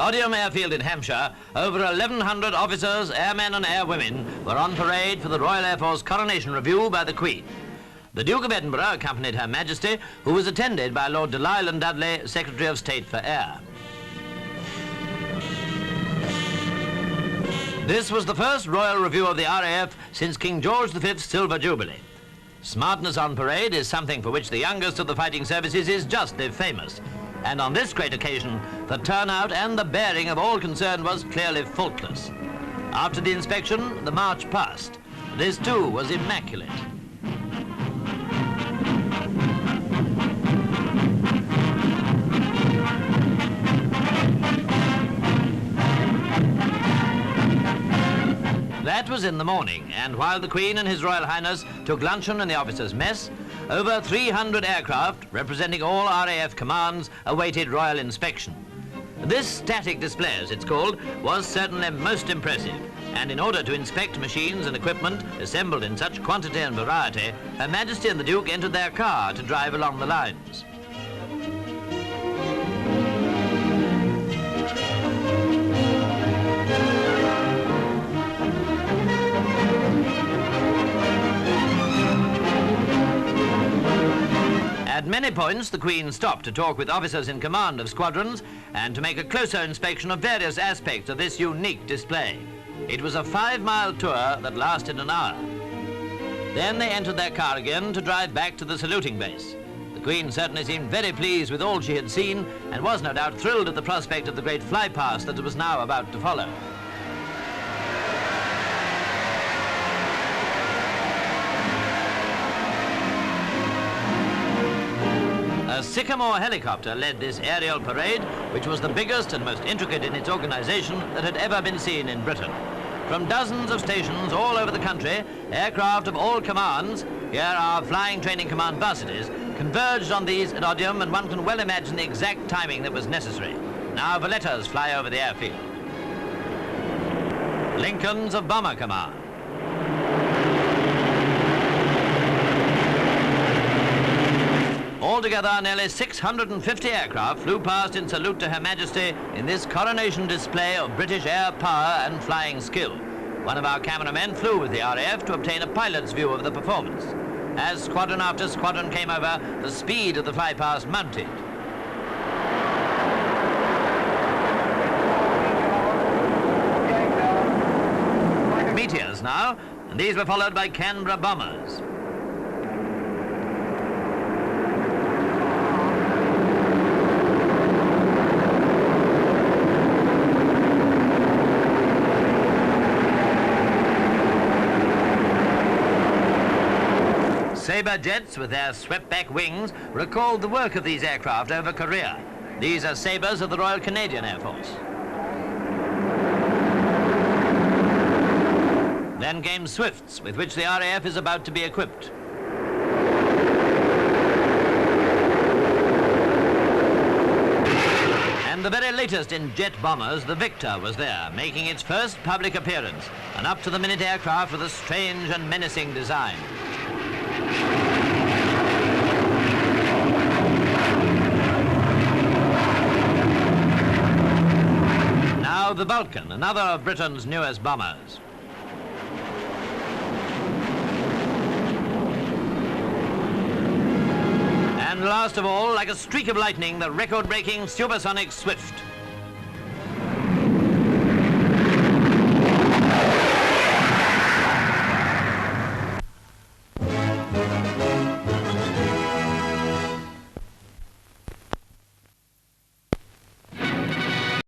Odiham Airfield in Hampshire, over 1,100 officers, airmen and airwomen were on parade for the Royal Air Force Coronation Review by the Queen. The Duke of Edinburgh accompanied Her Majesty, who was attended by Lord Dudley, Secretary of State for Air. This was the first royal review of the RAF since King George V's Silver Jubilee. Smartness on parade is something for which the youngest of the fighting services is justly famous. And on this great occasion, the turnout and the bearing of all concerned was clearly faultless. After the inspection, the march passed. This too was immaculate. That was in the morning, and while the Queen and His Royal Highness took luncheon in the officers' mess, over 300 aircraft, representing all RAF commands, awaited royal inspection. This static display, as it's called, was certainly most impressive, and in order to inspect machines and equipment assembled in such quantity and variety, Her Majesty and the Duke entered their car to drive along the lines. At many points, the Queen stopped to talk with officers in command of squadrons and to make a closer inspection of various aspects of this unique display. It was a 5-mile tour that lasted an hour. Then they entered their car again to drive back to the saluting base. The Queen certainly seemed very pleased with all she had seen and was no doubt thrilled at the prospect of the great flypast that was now about to follow. A Sycamore helicopter led this aerial parade, which was the biggest and most intricate in its organization that had ever been seen in Britain. From dozens of stations all over the country, aircraft of all commands, here are Flying Training Command varsities, converged on these at Odiham, and one can well imagine the exact timing that was necessary. Now Valettas fly over the airfield. Lincolns of Bomber Command. Altogether, nearly 650 aircraft flew past in salute to Her Majesty in this coronation display of British air power and flying skill. One of our cameramen flew with the RAF to obtain a pilot's view of the performance. As squadron after squadron came over, the speed of the flypast mounted. Meteors now, and these were followed by Canberra bombers. Sabre jets with their swept-back wings recalled the work of these aircraft over Korea. These are Sabres of the Royal Canadian Air Force. Then came Swifts, with which the RAF is about to be equipped. And the very latest in jet bombers, the Victor, was there, making its first public appearance, an up-to-the-minute aircraft with a strange and menacing design. Now the Vulcan, another of Britain's newest bombers. And last of all, like a streak of lightning, the record-breaking supersonic Swift.